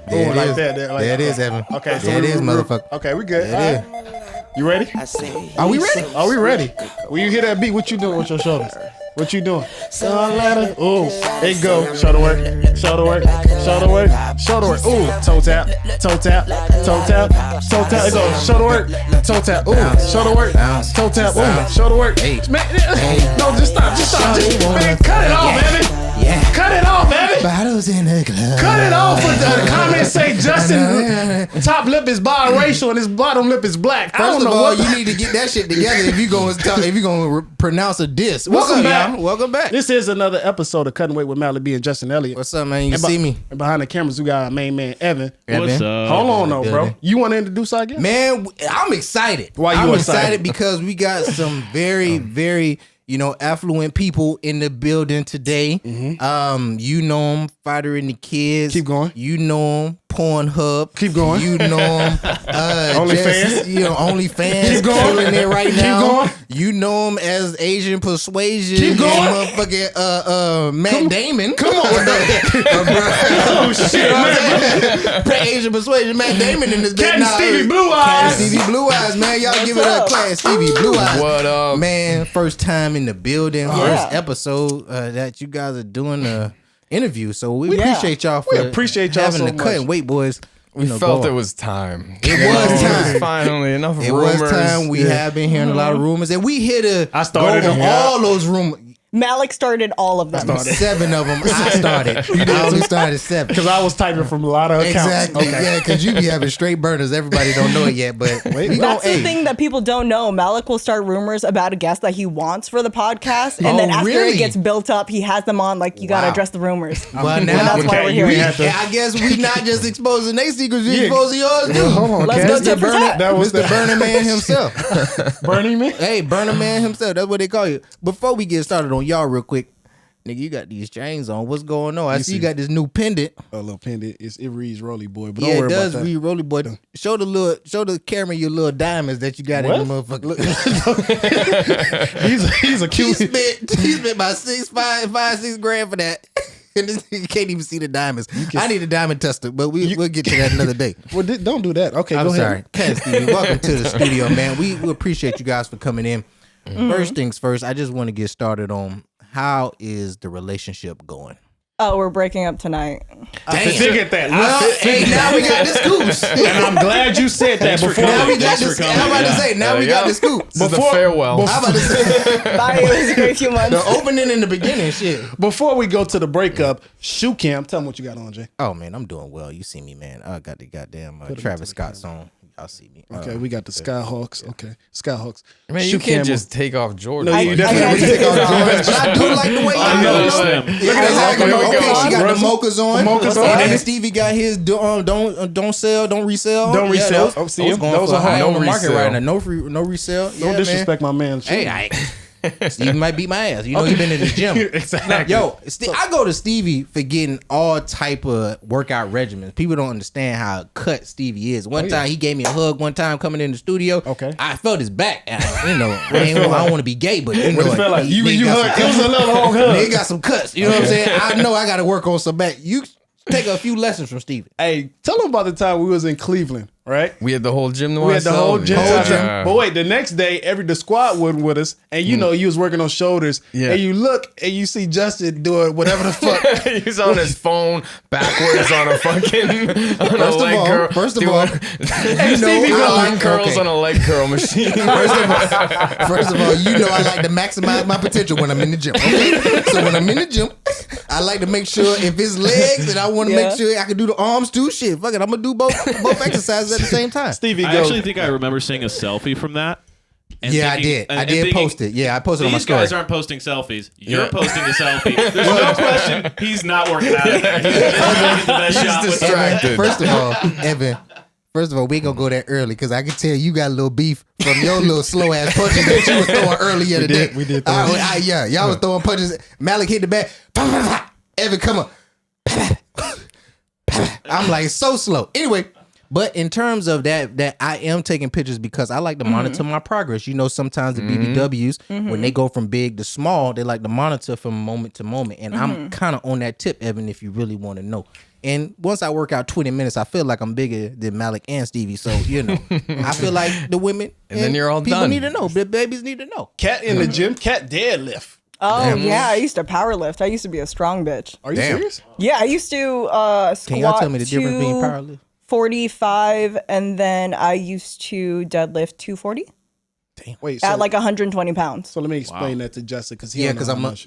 There like that. There it is, Evan. Okay, so there it is, motherfucker. Okay, we good. There it is. You ready? Are we ready? Are we ready? When you hear that beat, what you doing with your shoulders? What you doing? Ooh, there you go. Shoulder work, shoulder work, shoulder work, shoulder work. Ooh, toe tap, toe tap, toe tap, toe tap. It goes shoulder work, toe tap. Ooh, shoulder work, toe tap. Ooh, shoulder work. Man, no, just stop, man, cut it off, baby. Yeah. Cut it off, baby. Bottles in the club. Cut it off. The comments say Justin top lip is biracial and his bottom lip is black. First of all, you need to get that shit together if you gonna pronounce a diss. Welcome back. Welcome back. This is another episode of Cutting Weight with Malik and Justin Elliott. What's up, man? You can see me. And behind the cameras, we got our main man, Evan. What's up? Hold on, though, bro. You want to introduce our guest? Man, I'm excited. Why you I'm excited? Because we got some very affluent people in the building today. Mm-hmm. You know them, Fighter and the Kids. Keep going. You know them, Pornhub. Keep going. You know them, OnlyFans. OnlyFans. Keep going. Killing it right now. Keep going. You know them as Asian Persuasion. Keep going. And motherfucking Matt Damon. Come on. Oh shit. Asian Persuasion, Matt Damon in this bitch. Cat Stevie Blue Eyes. Cat Stevie Blue Eyes, man. Y'all give it up. Cat Stevie Blue Eyes. What up? Man, first time in the building, first episode that you guys are doing the interview. So we appreciate y'all for having so the cut and wait, boys. We felt it was time. It was time. It was finally enough rumors. It was time. We have been hearing a lot of rumors, and we here to go over all those rumors. Malik started all of them. 7 of them. I started. I only started 7 because I was typing from a lot of accounts. Exactly. Okay. Yeah, because you be having straight burners. Everybody don't know it yet, but that's the thing that people don't know. Malik will start rumors about a guest that he wants for the podcast, and then after it gets built up, he has them on. Like you got to address the rumors. Well, now that's why we're here. I guess we not just exposing their secrets, we exposing yours too. Hold on, let's go to that was the Burning Man himself. Burning Man. Hey, Burning Man himself. That's what they call you. Before we get started on y'all, real quick. Nigga, you got these chains on. What's going on? I see you got this new pendant. A little pendant. It reads Rolly Boy, but yeah, don't worry it does about that. read Rolly Boy. Show the camera your little diamonds that you got in the motherfucker. he's a cute. He spent about 6 grand for that. And you can't even see the diamonds. I need a diamond tester, but we'll get to that another day. Well, don't do that. Okay, I'm go sorry. ahead. Cat Stevie, welcome to the studio, man. We appreciate you guys for coming in. Mm-hmm. First things first, I just want to get started on how is the relationship going? Oh, we're breaking up tonight. I figured that. Well, hey, now we got the scoops. And I'm glad you said that before. Now we got the scoops. I'm about to say, now we got the scoops. This is the farewell. I'm about to say. Bye, it was a great few months. The opening in the beginning, shit. Before we go to the breakup, shoe cam, tell them what you got on, Jay. Oh, man, I'm doing well. You see me, man. I got the goddamn Travis Scott song. Y'all see me. Okay, we got the Skyhawks. Okay, Skyhawks. Man, you can't just take off Jordan. No, you definitely take off Jordan. But I do like the way y'all noticed know. them. Look at that. Okay, she got the mochas on. And then Stevie got his don't sell, don't resell. Don't resell. Those are high on the market right now. No resell. Don't disrespect my man. Hey, Stevie might beat my ass. You know, he been in the gym. Exactly. Yo, I go to Stevie for getting all type of workout regimens. People don't understand how cut Stevie is. One time he gave me a hug. One time coming in the studio. Okay. I felt his back. You know, I don't want to be gay, but you know, it felt like you hug. It was a little long hug. They got some cuts. You know what I'm saying? I know I got to work on some back. You take a few lessons from Stevie. Hey, tell them about the time we was in Cleveland. Right, we had the whole gym to ourselves. We had the whole gym. Yeah. But wait, the next day, the squad wasn't with us, and you know you was working on shoulders. Yeah. And you look and you see Justin doing whatever the fuck. He's on his phone backwards on a fucking leg curl. First of all, you know I like curls on a leg curl machine. First of all, you know I like to maximize my potential when I'm in the gym. Okay? So when I'm in the gym, I like to make sure if it's legs, and I want to make sure I can do the arms too. Shit, fuck it, I'm gonna do both exercises at the same time. Stevie, I actually think I remember seeing a selfie from that. Yeah, thinking, I did post it. Yeah, I posted on my story. These guys aren't posting selfies. You're posting a selfie. There's no question he's not working out. He's distracted. First of all, Evan, we ain't gonna go that early because I can tell you got a little beef from your little slow ass punches that you was throwing earlier today. We did. Y'all was throwing punches. Malik hit the back. Evan, come on. I'm like so slow. Anyway. But in terms of that I am taking pictures because I like to monitor my progress. You know, sometimes the BBWs, when they go from big to small, they like to monitor from moment to moment. And I'm kind of on that tip, Evan, if you really want to know. And once I work out 20 minutes, I feel like I'm bigger than Malik and Stevie. So, I feel like the women and then you're all people done. need to know. The babies need to know. Cat in the gym, Cat deadlift. Oh, yeah. I used to power lift. I used to be a strong bitch. Are you serious? Yeah, I used to squat. Can y'all tell me the difference between power lift? 45, and then I used to deadlift 240. Damn. Wait, At like 120 pounds. So let me explain that to Justin because Because I'm, for So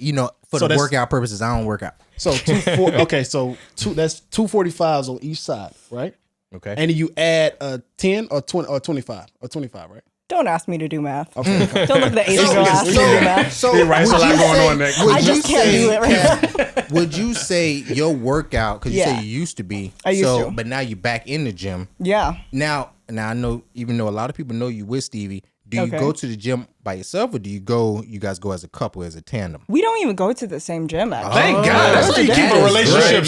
the that's- workout purposes, I don't work out. So that's 245s on each side, right? Okay. And you add a 10 or 20 or 25 or 25, right? Don't ask me to do math. Okay. Don't look at the Asian girl ask me to do math. So You're right, it's a lot going on there. I just can't do it right now. Would you say your workout, because you Yeah. say you used to be, I used to. but now you're back in the gym. Yeah. Now I know, even though a lot of people know you with Stevie, do you Okay. go to the gym by yourself or do you guys go as a couple, as a tandem? We don't even go to the same gym, actually. Thank God. That's how you keep that a is relationship great.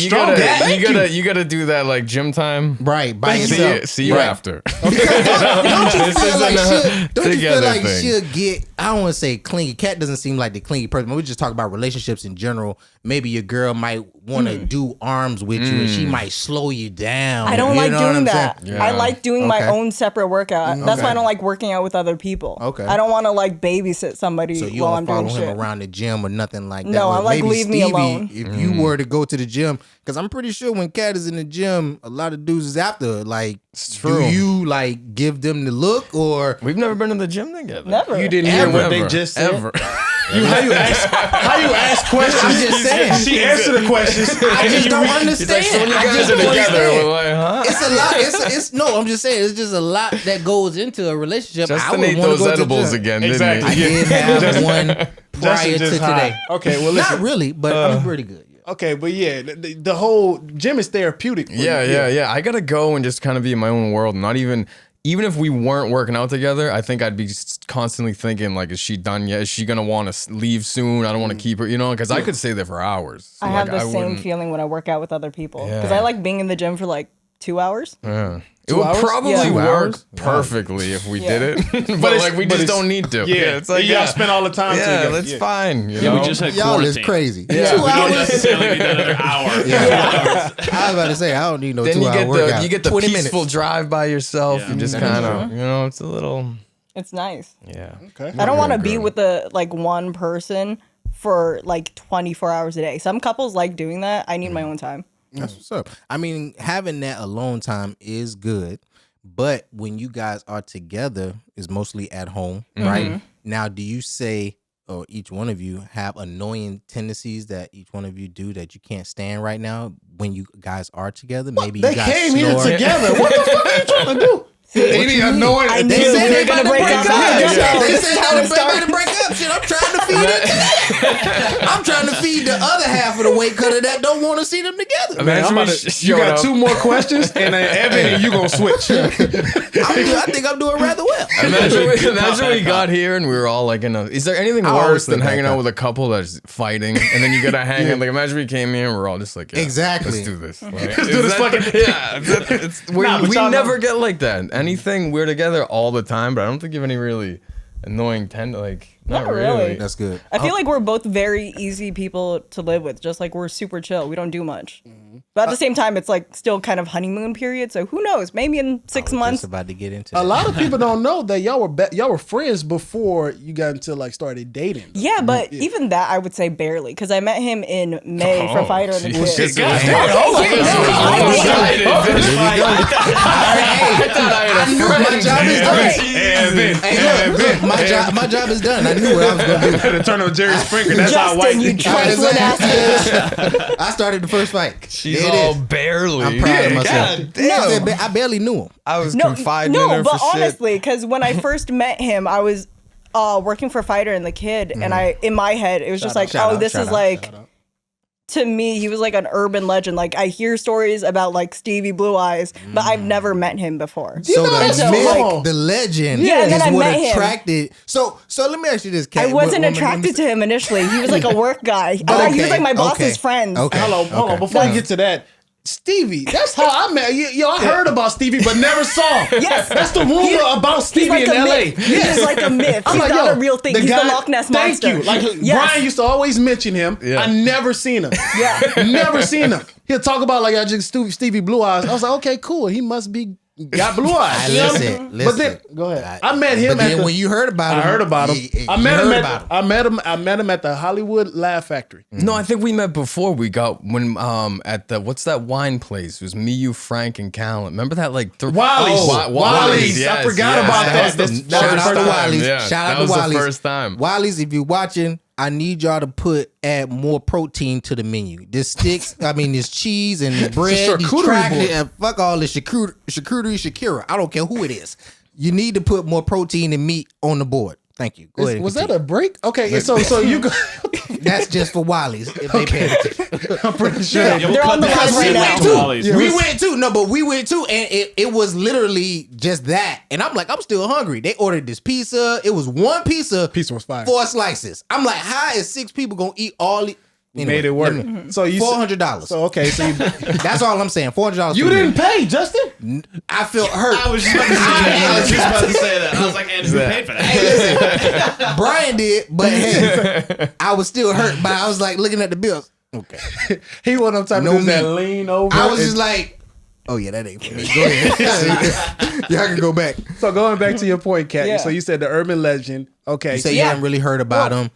strong. You gotta do that like gym time. Right, by See yourself. see you Right. after. Don't you feel like don't you feel together like thing. she'll get, I don't want to say clingy. Cat doesn't seem like the clingy person, but we just talk about relationships in general. Maybe your girl might want to do arms with you and she might slow you down. I don't You like know what doing I'm that. saying? Yeah. I like doing my Okay. own separate workout. That's why I don't like working out with other people. Okay. I don't want to like babysit somebody So you while don't I'm follow doing him shit. around the gym or nothing like that. No, Or I'm like, maybe leave me Stevie, alone. If you were to go to the gym, because I'm pretty sure when Cat is in the gym, a lot of dudes is after. Like, true. do you like give them the look or? We've never been to the gym together. Never. You didn't hear what they Ever. just said. Ever. How you ask questions? I'm just saying. She answered the questions. I just don't He's understand. like, so when you I guys just are don't together, understand. we're like, huh? It's a lot. It's no. I'm just saying. It's just a lot that goes into a relationship. I Justin would ate wanna those go to the edibles gym. again, Exactly. didn't he? I did have one prior Justin to just today. high. Okay, well listen. Not really, but I'm pretty good. Okay, but yeah, the whole gym is therapeutic. for you. Yeah. I gotta go and just kind of be in my own world. Not even if we weren't working out together, I think I'd be just constantly thinking like, is she done yet? Is she gonna want to leave soon? I don't want to keep her, because I could stay there for hours. So, I have like, the same wouldn't- feeling when I work out with other people because Yeah. I like being in the gym for like 2 hours. Yeah. It 2 would hours? probably Yeah. 2 work hours? perfectly if we Yeah. did it, but it's- like we but just it's- don't need to. Yeah, It's like y'all spend all the time Yeah, together. that's Yeah. fine. Yeah, we just had Y'all is quarantine. crazy. Yeah. 2 We don't hours. necessarily need another hour. I was about to say I don't need no Then 2 you hour get workout. you get the 20 peaceful minutes. drive by yourself. Yeah. You just kind of it's a little It's nice. yeah. Okay. I don't want to Good. be with one person for like 24 hours a day. Some couples like doing that. I need my own time. That's what's up. I mean, having that alone time is good, but when you guys are together, is mostly at home, right? Now, do you say, or each one of you have annoying tendencies that each one of you do that you can't stand right now when you guys are together? Maybe They you guys came here snore. together. What the fuck are you trying to do? Any annoying? I knew They we said were they gonna about to break break up. up. Yeah. They This said is they how it about started. to break up. Shit, I'm trying to feed it. I'm trying to feed the other half of the weight cutter that don't want to see them together. Man, I'm about Imagine to, you got 2 more questions, and then Evan and you gonna switch. I think I'm doing rather well. Imagine we got here and we were all like is there anything I always worse than think hanging that. out with a couple that's fighting and then you gotta hang and like imagine we came here and we're all just like Exactly. let's do this. Like, Let's do this fucking we but y'all never know- get like that. Anything we're together all the time, but I don't think you have any really annoying not really. really. That's good. I feel like we're both very easy people to live with. Just like we're super chill. We don't do much. But at the same time, it's like still kind of honeymoon period. So who knows? Maybe in 6 Just months. about to get into A that. lot of people don't know that y'all were friends before you got into like started dating. Yeah, but even that I would say barely because I met him in May for Fighter and the Kid. I knew my job is done. Hey, look, my job is done. I knew what I was going to do. To turn on Jerry Springer. That's how white. Justin, you trifling ass bitch. I started the first fight. She's There it all is. barely. I'm proud of myself. God damn. I barely knew him. I was No, confiding in her but for shit. honestly, because when I first met him, I was working for Fighter and the Kid, and in my head, it was just like, Shout out, this shout is out, like. shout out. To me, he was like an urban legend. Like I hear stories about like Stevie Blue Eyes, but I've never met him before. So the So, myth, like- the legend, Yeah, and then is I what met him. attracted. So let me ask you this, Kat. I wasn't attracted to him initially. He was like a work guy. I thought he was like my boss's Okay. friend. Okay. Hold on. Before we get to that, Stevie, that's how I met. Yo, I heard about Stevie, but never saw him. Yes. That's the rumor about Stevie like in a LA. myth. He's like a myth. He's not a real thing. He's the Loch Ness Monster. Thank you. Like Brian used to always mention him. Yeah. I never seen him. Yeah. Never seen him. He'll talk about like I just Stevie Blue Eyes. I was like, okay, cool. He must be got blue eyes. Listen. But then go ahead. I met him. But then when you heard about him, I heard about him. I met him at the Hollywood Laugh Factory. No, I think we met before we got when at the what's that wine place? It was me, you, Frank, and Callan. Remember that like Wally's. Wally's. Yes, I forgot about that. Shout out to Wally's. Yeah, Shout out to Wally's. That was the first time. Wally's, if you're watching, I need y'all to add more protein to the menu. This sticks, this cheese and the bread, these tractors, and fuck all this charcuterie, Shakira. I don't care who it is. You need to put more protein and meat on the board. Thank you. Go ahead. Was that a break? Okay, so you go. That's just for Wally's. If they pay attention. I'm pretty sure. They're on the line right now. We went too. No, but we went too, and it was literally just that. And I'm like, I'm still hungry. They ordered this pizza. It was one pizza. Pizza was fire. 4 slices. I'm like, how is 6 people gonna eat all? Anyway, made it work. So you $400. So okay, so that's all I'm saying. $400. You didn't pay, Justin. I felt hurt. I was just about to say that. I was like, and who paid for that? Hey, listen, Brian did, but hey, I was still hurt. But I was like looking at the bills. Okay, he one of them type of dudes that lean over. I was just like, oh yeah, that ain't for me. Go ahead. Y'all can go back. So going back to your point, Kat. So you said the urban legend. Okay, you say you haven't really heard about him.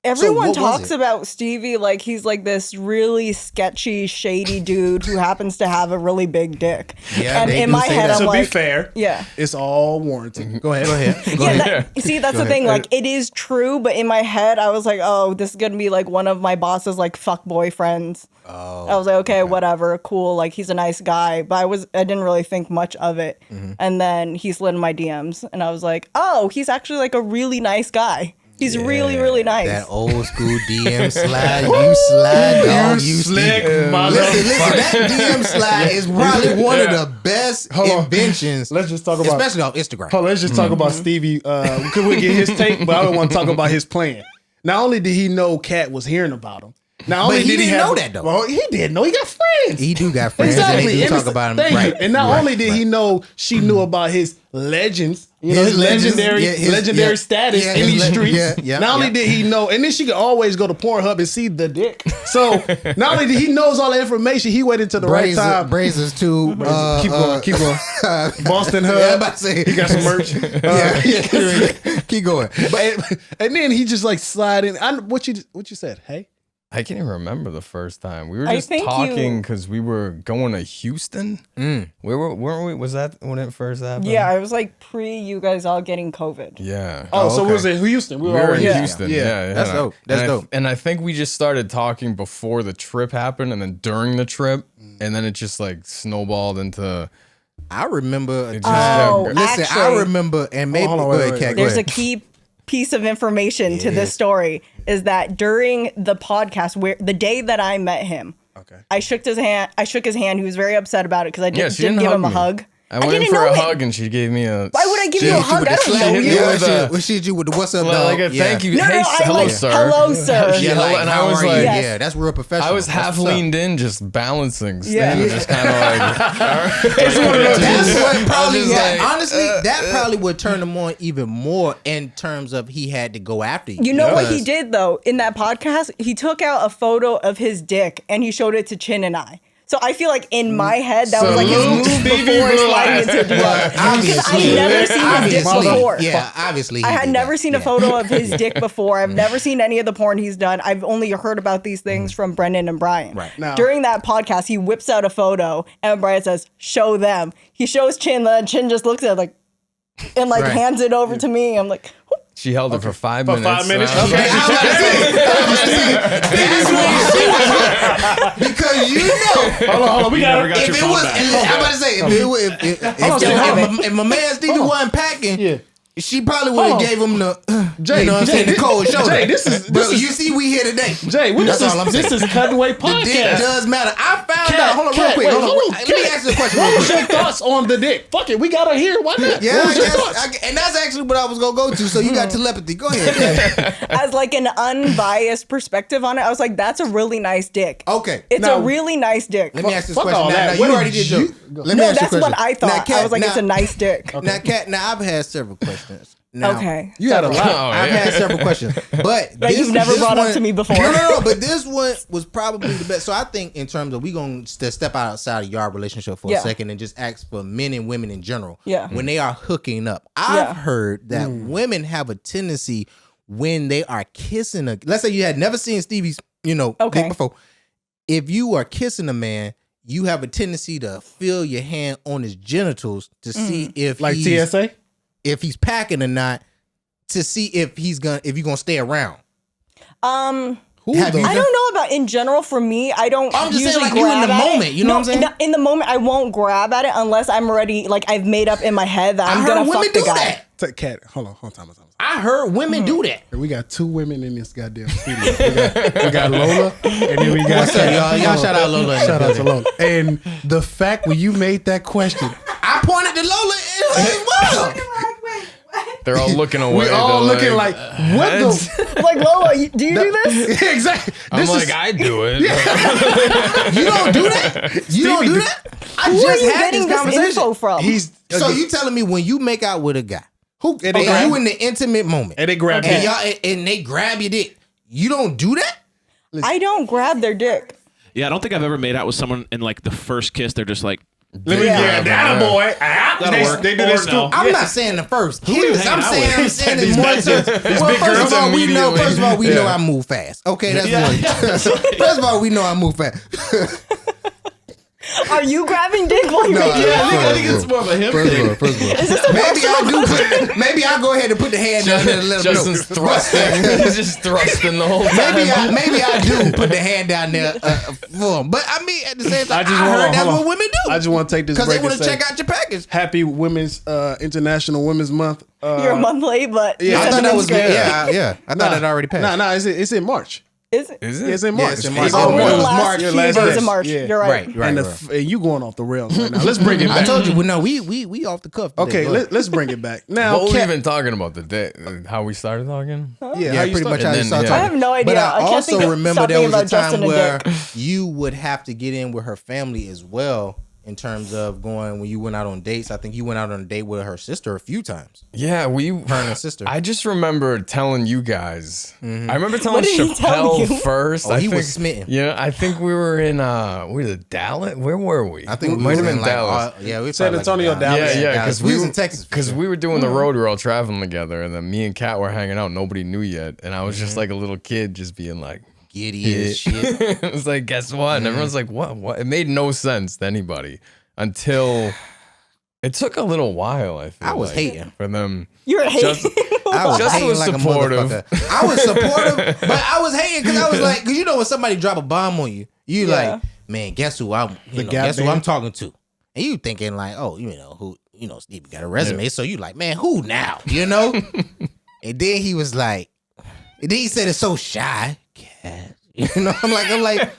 Everyone talks about Stevie like he's like this really sketchy, shady dude who happens to have a really big dick. Yeah, and in my head, I'm like, to be fair, it's all warranted. Go ahead. See, that's the thing. Like, it is true, but in my head, I was like, oh, this is gonna be like one of my boss's like fuck boyfriends. Oh, I was like, okay, whatever, cool. Like, he's a nice guy, but I didn't really think much of it. And then he slid in my DMs, and I was like, oh, he's actually like a really nice guy. He's really, really nice. That old school DM slide. You slide, dog. You slick. Listen, that DM slide is probably one of the best inventions. Let's just talk about, especially on Instagram. Let's just talk about Stevie. Could we get his take? But I don't want to talk about his plan. Not only did he know Cat was hearing about him, not only he didn't know that though. Well, he did know. He got friends. He do got friends. Exactly. And they do talk about him. Thank right. you. And not only did he know, she knew about his legends. You know, his legendary status in these streets. Not only did he know, and then she could always go to Pornhub and see the dick. So not only did he knows all the information, he waited to the right time. Brazers too. Keep going. Boston Hub. Yeah, I'm about to say he got some merch. Keep going. But and then he just like sliding. What you said? Hey. I can't even remember the first time. We were just talking because we were going to Houston. Weren't we? Was that when it first happened? Yeah, it was like you guys all getting COVID. Yeah. So it was in Houston. We were in Houston. Yeah. That's dope. That's dope. And I think we just started talking before the trip happened, and then during the trip, and then it just like snowballed into. I remember. Listen, I remember, and maybe go ahead, Kat. There's a key piece of information to this story is that during the podcast, where the day that I met him, I shook his hand. He was very upset about it because I didn't give him a hug. I went in for a hug and she gave me a. Why would I give you a hug? I don't know you. She hit you with the what's up, dog? Like a thank you. No, hello, sir. Hello, sir. And I was like, yeah, that's real professional. I was half leaned in, just balancing, just kind of like. That's what probably. Honestly, that probably would turn him on even more in terms of he had to go after you. You know what he did though in that podcast? He took out a photo of his dick and he showed it to Chin and I. So I feel like in my head that was like his move before sliding into drugs. Because I had never seen his dick before. Yeah, obviously. I had never seen a photo of his dick before. I've never seen any of the porn he's done. I've only heard about these things from Brendan and Brian. Right. Now, during that podcast, he whips out a photo and Brian says, "Show them." He shows Chin, and Chin just looks at it like, and like hands it over to me. I'm like, whoop. She held it for 5 minutes. 5 minutes. That's because you know. Hold on. We got your phone back. I'm about to say, if my man Stevie wasn't packing, she probably would have gave him the, Jay, you know what I'm saying, the cold shoulder. Jay, this is you see, we here today. Jay, this is cutaway podcast. The dick does matter. I found out. Hold on, real quick. Let me ask you a question. What was your thoughts on the dick? Fuck it, we gotta hear. Why not? Yeah, What was your I thoughts? guess, and that's actually what I was gonna go to. So you got telepathy. Go ahead. As like an unbiased perspective on it, I was like, that's a really nice dick. Okay. It's Now- a really nice dick. Let me ask this Fuck question. all Now, that. you What already did did your. you- Let me No, ask you a that's what question. I thought. Now, Kat, I was like, it's a nice dick. Now, Kat, I've had several questions. Now, Okay. You had a lot. Oh, I've yeah. had several questions, but That you've never brought up to me before. No, but this one was probably the best. So I think in terms of we gonna step outside of your relationship for a Yeah. second and just ask for men and women in general. Yeah. When they are hooking up, I've Yeah. heard that women have a tendency when they are kissing let's say you had never seen Stevie's, Okay. dick before. If you are kissing a man, you have a tendency to feel your hand on his genitals to see if Like he's, TSA? if he's packing or not, to see if you're gonna stay around. Who Have the you- I don't know about in general. For me, I don't. I'm just saying, usually like, you in grab the at it. moment, you know what I'm saying? In the moment, I won't grab at it unless I'm already like I've made up in my head that I'm I gonna heard women fuck the do guy. that. Take Cat. Hold on, time. I heard women do that. We got 2 women in this goddamn studio. We got Lola, and then we got What's up, Kat. y'all? Y'all shout out Lola. Shout out to Lola. And the fact when you made that question, I pointed to Lola as well. They're all looking away. we all They're looking like, what the? Like Lola, do you do this? Exactly. I'm This like, is- I do it. You don't do that? You don't do that? I Who are just you had getting this this conversation. info from? He's So you telling me when you make out with a guy who? And and they you grab, in the intimate moment and they grab and Kat. y'all and they grab your dick, you don't do that? I don't grab their dick. Yeah, I don't think I've ever made out with someone and like the first kiss, they're just like, Let me Yeah. that boy. That'll work. They do Or this too. no. I'm not saying the first are you kiss. I'm hanging out with? saying These it's more big- so. these Well, big first girls of all, we know. immediately. First of all, we know Yeah. I move fast. Okay, that's Yeah. one. First of all, we know I move fast. Are you grabbing dick while you're No, making yeah, out? I think it's more of a him First thing. of all. Maybe I'll go ahead and put the hand down there and let him know. Justin's thrusting. He's just thrusting the whole time. Maybe I do put the hand down there for him. But I mean, at the same time, I heard that's what women do. I just want to take this Because they break and want to say check out your package. Happy Women's International Women's Month. You're a month late, but yeah, your I I thought that sentiments was great. yeah. I thought that already passed. No, it's in March. Is it? Is It's it? in March. it's in March. It's Oh, in it March. was last March. few Your last days day. of March. Yeah. You're right. Right. And you going off the rails right now. Let's bring it back. I told you, well, no, we off the cuff. today. Okay, Go ahead. let's bring it back. Now, What were we Kat- even talking about the day? How we started talking? yeah, Yeah, how you pretty much start? how you And started then, yeah. I talking. have no idea. But I I can't think also of remember there something was a about time Justin and where Dick. you would have to get in with her family as well in terms of going when you went out on dates. I think you went out on a date with her sister a few times. Yeah, Her and her sister. I just remember telling you guys. I remember telling What did he tell Chappelle you? first. Oh, I he think, was smitten. Yeah, I think we were in was it Dallas? Where were we? I think we we might was have in been like, Dallas. yeah, we San probably Antonio, like Dallas. Yeah, because we was in Texas. Because we were doing the road. We were all traveling together, and then me and Kat were hanging out. Nobody knew yet, and I was just like a little kid, just being like, Giddy as shit. it was like, guess what? And everyone's like, what? It made no sense to anybody until it took a little while. I feel I was like, hating. for them. You're hating. Just, I was Justin hating was like supportive. a motherfucker. I was supportive, but I was hating because I was like, because you know when somebody drop a bomb on you, you Yeah. like, man, guess who I'm, Gap guess who band? I'm talking to, and you thinking like, oh, Stevie got a resume, so you like, man, who now, and then he was like, and then he said it's so shy, Cat. I'm like,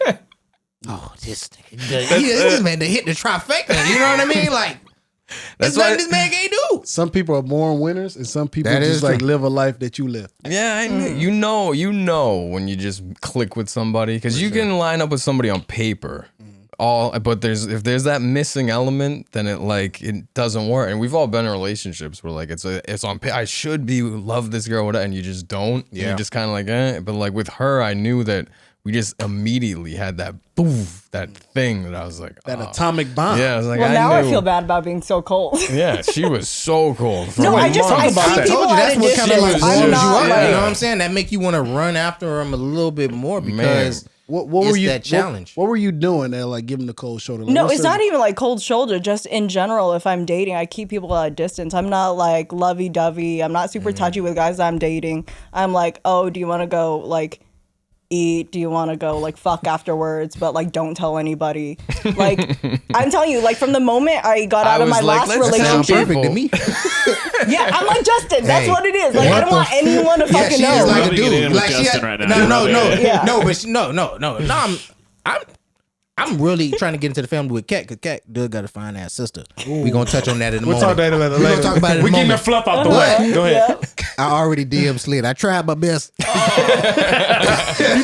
oh, this man, they hit the trifecta, you know what I mean, like. That's That's what why- this man can't do. Some people are born winners, and some people That is just like true. live a life that you live. Yeah, I knew, you know when you just click with somebody because you can line up with somebody on paper, but if there's that missing element, then it doesn't work. And we've all been in relationships where like it's on I should love this girl, whatever, and you just don't. And Yeah. you're just kind of like, But like with her, I knew that we just immediately had that that thing that I was like, That oh. atomic bomb. Yeah, I was like, Well, now I knew. feel bad about being so cold. Yeah, she was so cold. For No, a I just month. I about see that. people Told you at that's a what kind of like distance. warms I'm you not up. like, You know what I'm saying? That make you want to run after them a little bit more because What were it's you? that challenge. What were you doing that like giving the cold shoulder? Like, No, what's it's the- not even like cold shoulder. Just in general, if I'm dating, I keep people at a distance. I'm not like lovey-dovey. I'm not super touchy with guys that I'm dating. I'm like, oh, do you want to go like eat? Do you want to go like fuck afterwards? But like, don't tell anybody. Like, I'm telling you, like from the moment I got out of was my like, last let's sound relationship, perfect to me. yeah, I'm like Justin. That's Hey, what it is. Like, I what don't the want anyone to Yeah, fucking she know. is like a Rubbing it in dude. with Like she Justin had, right now. no, Yeah. Yeah. no, but she, no. I'm really trying to get into the family with Cat, because Cat does got a fine ass sister. We gonna touch on that in a moment. We'll talk that later. We gonna talk about it in a We're getting the moment. fluff out the way. Go ahead. I already DM slid. I tried my best. You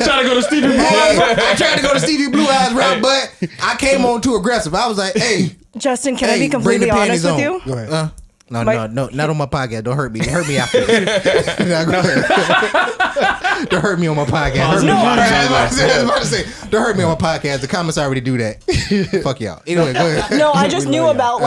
trying to go to Stevie Blue Eyes? I tried to go to Stevie Blue Eyes route, but I came on too aggressive. I was like, hey, Justin, can I be bring the completely honest panties with you? on. Go ahead. No, not on my podcast. Don't hurt me. Hurt me after this. Don't hurt me on my podcast. Hurt me. I was about to say, don't hurt me on my podcast. The comments already do that. Fuck y'all. Anyway, go ahead. No, I just knew about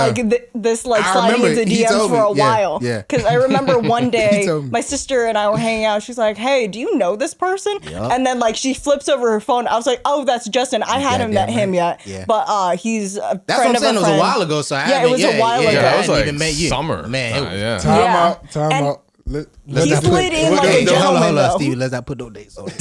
this like I sliding remember into he DMs told for a me. Yeah, while. yeah. Because I remember one day told me. my sister and I were hanging out. She's like, "Hey, do you know this person?" And then like she flips over her phone. I was like, "Oh, that's Justin. I hadn't met him yet, Yeah. but he's a That's friend what I'm saying. of It a was a friend." while ago, so I Yeah, it was a while ago. Yeah, I that was hadn't like even met you. summer. Man, it was- Yeah. Time Yeah. out. Time And out. Let's He not slid in like a hold gentleman, on, though. Stevie. Let's not put no dates on it.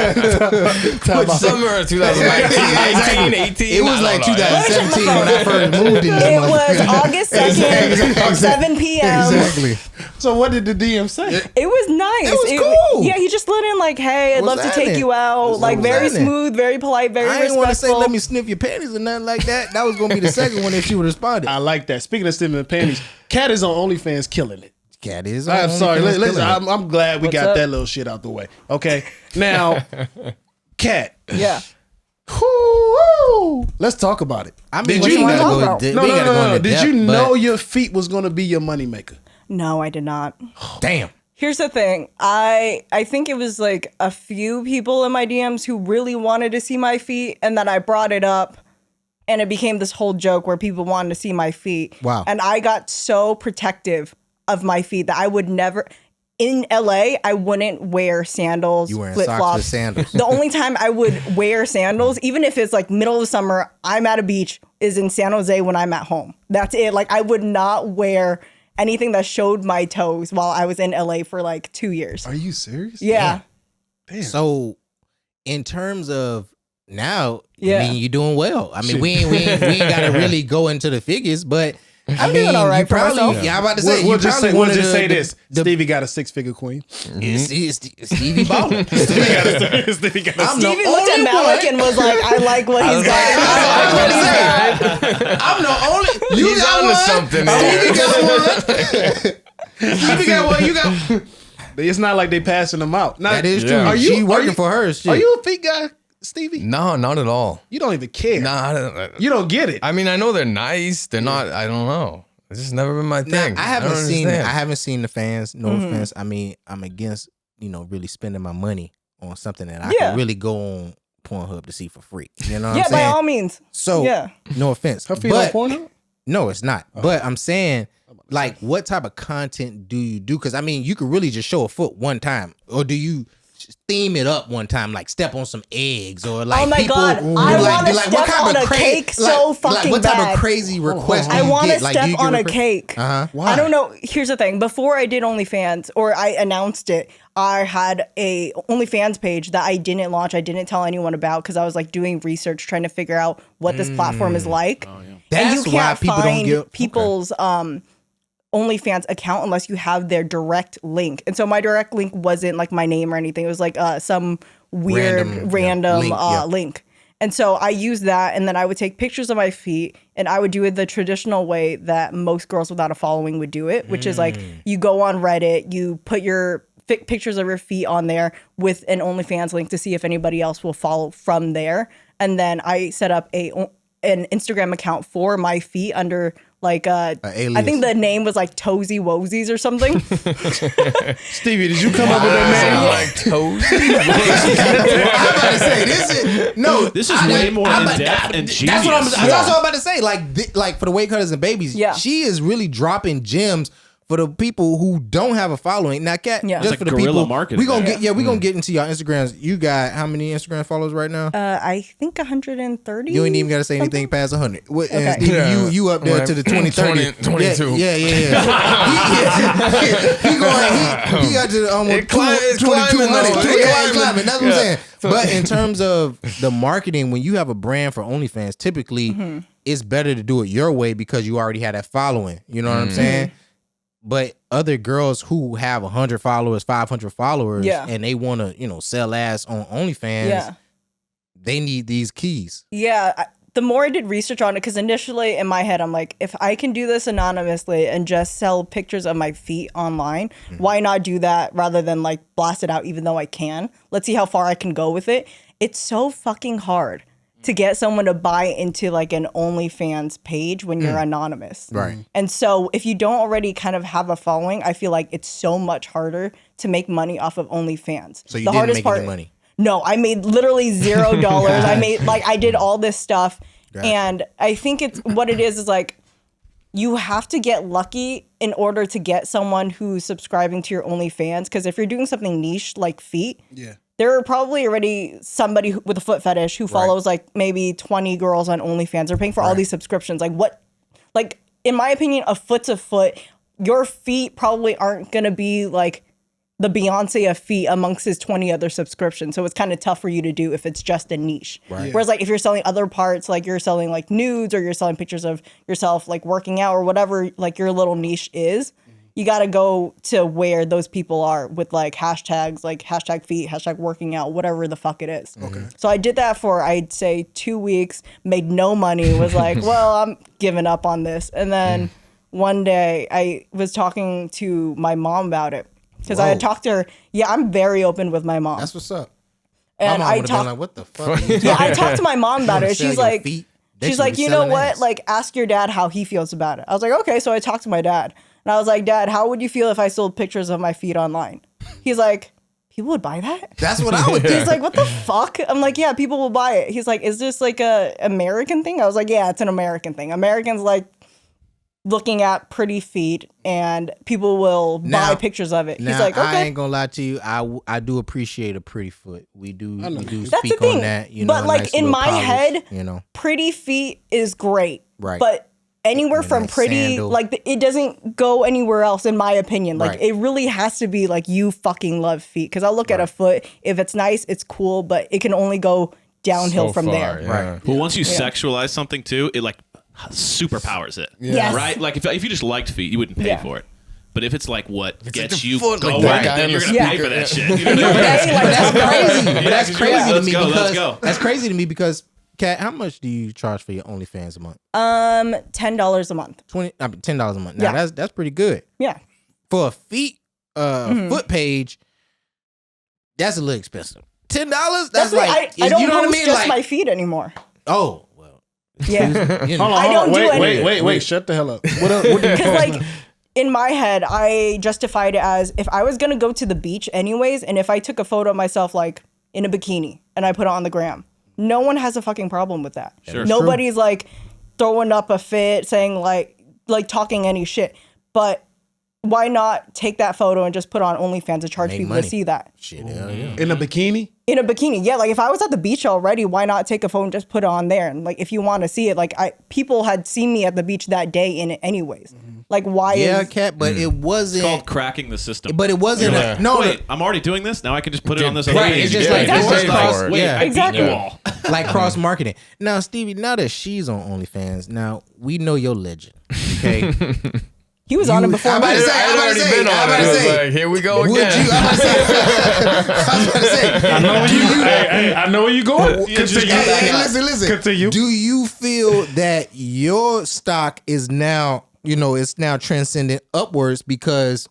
What summer of 2019, 18? It was like 2017 when I first moved in this It was motherfucker. August 2nd, 7 p.m. Exactly. So what did the DM say? It was nice. It was cool. Yeah, he just slid in like, "Hey, I'd What's love to take happening? you out." Like very happening? smooth, very polite, very I didn't want to say respectful. let me sniff your panties or nothing like that. That was gonna be the second one if she would have responded. I like that. Speaking of sniffing panties, Cat is on OnlyFans killing it. Cat is. I'm sorry. Listen, I'm glad we What's got up? that little shit out the way. Okay. Now, Cat. Yeah. Whoo, let's talk about it. I mean, Did we you ain't gotta know- go about? in- No, we ain't no, gotta go no, no. into Did you depth, but- know your feet was going to be your moneymaker? No, I did not. Damn. Here's the thing. I think it was like a few people in my DMs who really wanted to see my feet, and then I brought it up, and it became this whole joke where people wanted to see my feet. Wow. And I got so protective of my feet that I would never. In LA, I wouldn't wear sandals, You wearing flip socks flops. with sandals. The only time I would wear sandals, even if it's like middle of the summer, I'm at a beach, is in San Jose when I'm at home. That's it. Like I would not wear anything that showed my toes while I was in LA for like 2 years. Are you serious? Yeah. Damn. So, in terms of now, Yeah. I mean, you're doing well. I mean, we ain't got to really go into the figures, but I mean, doing all right you for probably. myself. Yeah, I'm about to say. We'll you just probably say, one of this. the- Stevie got a 6-figure queen. It's Stevie Ballin. Stevie got a I'm the Stevie looked at only Malik one. and was like, I like what he's got. I like what he's got. I'm the only. You He's got onto one. something Stevie got one. Stevie got one. You got. It's not like they passing them out. Now, That is true. Yeah. She working for her. Shit. Are you a feet guy, Stevie? No, not at all. You don't even care. Nah, I don't. You don't get it. I mean, I know they're nice. They're not. I don't know. It's just never been my Now, thing. I haven't don't seen. understand. I haven't seen the fans. No offense. I mean, I'm against really spending my money on something that I Yeah. can really go on Pornhub to see for free. You know what Yeah, I'm by saying? all means. So, Yeah. no offense. Her feet but, on Pornhub? No, it's not. But I'm saying, like, what type of content do you do? Because I mean, you could really just show a foot one time, or do you just theme it up one time, like step on some eggs, or like Oh my people God, who I like, wanna do, like, step on a cake so fucking what type bad. of crazy requests? I want to step on a cake. Uh-huh. I don't know. Here's the thing. Before I did OnlyFans, or I announced it, I had a OnlyFans page that I didn't launch. I didn't tell anyone about because I was like doing research, trying to figure out what this platform is like. That's and you why can't people don't find get people's OnlyFans account unless you have their direct link. And so my direct link wasn't like my name or anything. It was like some weird random link, yeah. link. And so I used that, and then I would take pictures of my feet, and I would do it the traditional way that most girls without a following would do it, which is like you go on Reddit, you put your pictures of your feet on there with an OnlyFans link to see if anybody else will follow from there. And then I set up an Instagram account for my feet under like I think the name was like Toesy Woesies or something. Stevie, did you come up with that name? Like toes. I'm about to say This is way more in-depth and genius. That's what I'm also about to say. Like for the weight cutters and babies, Yeah. she is really dropping gems for the people who don't have a following. Now, Cat, Yeah. just It's for like the guerrilla people, marketing. we gonna get into your Instagrams. You got how many Instagram followers right now? I think 130. You ain't even got to say anything past 100. What, and Okay. Stevie, Yeah. you up there Right. to the 2030. 22. Yeah. He got to almost It's climbing, 2200. though. It's climbing. That's what I'm saying. But in terms of the marketing, when you have a brand for OnlyFans, typically it's better to do it your way because you already have that following. You know what I'm saying? But other girls who have 100 followers, 500 followers, Yeah. and they want to, sell ass on OnlyFans, Yeah. they need these keys. Yeah. The more I did research on it, because initially in my head, I'm like, if I can do this anonymously and just sell pictures of my feet online, why not do that rather than like blast it out, even though I can? Let's see how far I can go with it. It's so fucking hard to get someone to buy into like an OnlyFans page when you're anonymous. Right. And so if you don't already kind of have a following, I feel like it's so much harder to make money off of OnlyFans. So you didn't make any money? No, I made literally $0. I did all this stuff. And I think it's what it is like you have to get lucky in order to get someone who's subscribing to your OnlyFans. Because if you're doing something niche like feet, there are probably already somebody with a foot fetish who follows like maybe 20 girls on OnlyFans. They're paying for all these subscriptions. Like what? Like in my opinion, a foot's a foot. Your feet probably aren't gonna be like the Beyonce of feet amongst his 20 other subscriptions. So it's kind of tough for you to do if it's just a niche. Right. Whereas like if you're selling other parts, like you're selling like nudes or you're selling pictures of yourself like working out or whatever like your little niche is, you got to go to where those people are with like hashtags, like hashtag feet, hashtag working out, whatever the fuck it is. Okay. So I did that for, I'd say 2 weeks, made no money, was like, well, I'm giving up on this. And then one day I was talking to my mom about it. Because I had talked to her. Yeah, I'm very open with my mom. That's what's up. And my mom I would have been like, what the fuck? Yeah, I talked to my mom about it. She's like, you know what? Ass. Like, ask your dad how he feels about it. I was like, okay. So I talked to my dad. And I was like, Dad, how would you feel if I sold pictures of my feet online? He's like, people would buy that? That's what I would think. He's like, what the fuck? I'm like, yeah, people will buy it. He's like, is this like a American thing? I was like, yeah, it's an American thing. Americans like looking at pretty feet and people will buy pictures of it. He's like, okay. I ain't gonna lie to you. I do appreciate a pretty foot. We do That's speak the thing. on that. You but know, like nice in little my polish, head, you know, pretty feet is great. Right. But anywhere from nice pretty, sandal. like it doesn't go anywhere else in my opinion. Like Right. it really has to be like you fucking love feet. Because I'll look at a foot. If it's nice, it's cool. But it can only go downhill So from far, there. yeah. Right. Well, once you sexualize something too, it like superpowers it. Yes. Right? Like if you just liked feet, you wouldn't pay for it. But if it's like what gets the you foot, like going, that guy then in you're the gonna pay speaker. for that shit. You know what I mean? That's crazy. But that's Yeah, crazy to let's me go, let's because go. that's crazy to me because Kat, how much do you charge for your OnlyFans a month? $10 a month. $10 a month. Now that's pretty good. Yeah. For a feet foot page, that's a little expensive. $10? That's like I don't you know what I post mean? just Like, my feet anymore. oh well. Yeah. You know. Hold on, I don't do anything. Wait, shut the hell up. What do you Because like in my head, I justified it as if I was gonna go to the beach anyways, and if I took a photo of myself like in a bikini and I put it on the gram, no one has a fucking problem with that. Sure. Nobody's like throwing up a fit, saying like talking any shit. But why not take that photo and just put it on OnlyFans and charge Make people money. to see that? Shit, hell yeah. in a bikini? In a bikini, yeah. Like if I was at the beach already, why not take a photo and just put it on there? And like if you want to see it, like people had seen me at the beach that day in it anyways. Like why? Yeah, Kat, but it wasn't. It's called cracking the system. But it wasn't. Yeah. Wait, I'm already doing this. Now I can just put it on this other Right, page. it's just Yeah, like it's exactly. nice. Wait, Yeah. I beat Exactly. you all. like cross marketing. Now, Stevie, now that she's on OnlyFans, now we know your legend. Okay. He was on it before. I'm about to me. say, I'd already been on it. It was like, here we go Would you? again. I'm about to say. I was about to say. I know where you. Hey, I know where you going. Continue. Hey, listen. Continue. Do you feel that your stock is now, it's now transcendent upwards because,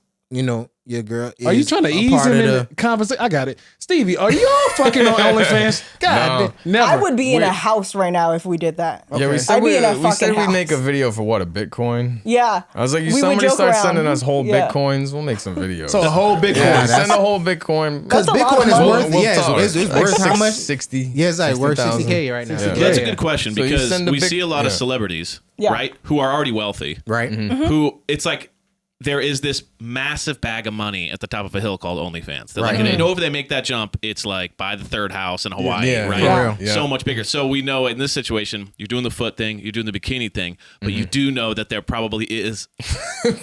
your girl is Are you trying to a ease part him of in the the conversation? I got it. Stevie, are y'all fucking on OnlyFans? God, never. I would be in a house right now if we did that. Yeah, we Okay. said I'd be in a we said fucking we'd make a house. video for what, a Bitcoin? Yeah. I was like, We would somebody joke start around. sending us whole Yeah. Bitcoins. We'll make some videos. So a whole Bitcoin. yeah, that's- send a whole Bitcoin. Because That's a lot Bitcoin of is money. worth, it's like worth how much? 60. Yeah, it's like worth 60,000. 60K right now. 60K. Well, that's a Yeah. good question So you because send a we big- see a lot of yeah. celebrities, Yeah. right, who are already wealthy, Right. who it's like there is this massive bag of money at the top of a hill called OnlyFans. That Right. like, and if they make that jump, it's like buy the third house in Hawaii, Yeah, right? for real. Yeah. So much bigger. So we know in this situation, you're doing the foot thing, you're doing the bikini thing, but you do know that there probably is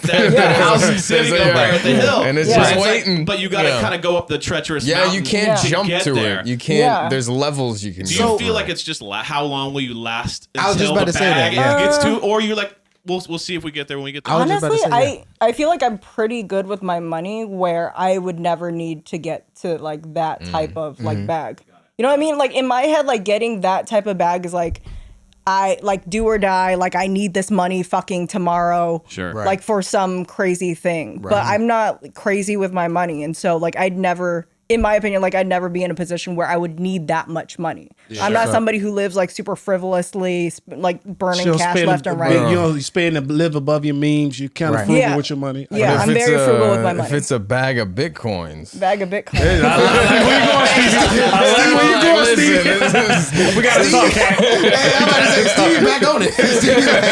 that house sitting There's over a- there at the hill. And it's Yeah. just It's like- waiting. but you got to Yeah. kind of go up the treacherous Yeah, mountain you can't Yeah. jump get to there. it. You can't. Yeah. There's levels you can Do jump you feel through. like it's just how long will you last I was until just about the to say that, bag yeah. gets to, or you're like, we'll see if we get there when we get there. I was just about Honestly, to say I feel like I'm pretty good with my money where I would never need to get to like that type of like bag. You know what I mean? Like in my head, like getting that type of bag is like, I like do or die. Like I need this money fucking tomorrow. Sure. Right. Like for some crazy thing. But I'm not crazy with my money. And so like I'd never, in my opinion, like I'd never be in a position where I would need that much money. I'm not somebody who lives like super frivolously, like burning cash left and right. You know, you spend and live above your means. You kind of Right. frugal Yeah. with your money. Yeah, If I'm it's very frugal a- with my money. If it's a bag of bitcoins. Bag of Bitcoin. I like where you going, Steve. I like where you going, Steve. We got to talk, Cat. Hey, I'm about to say, Stevie back on it. Stevie like,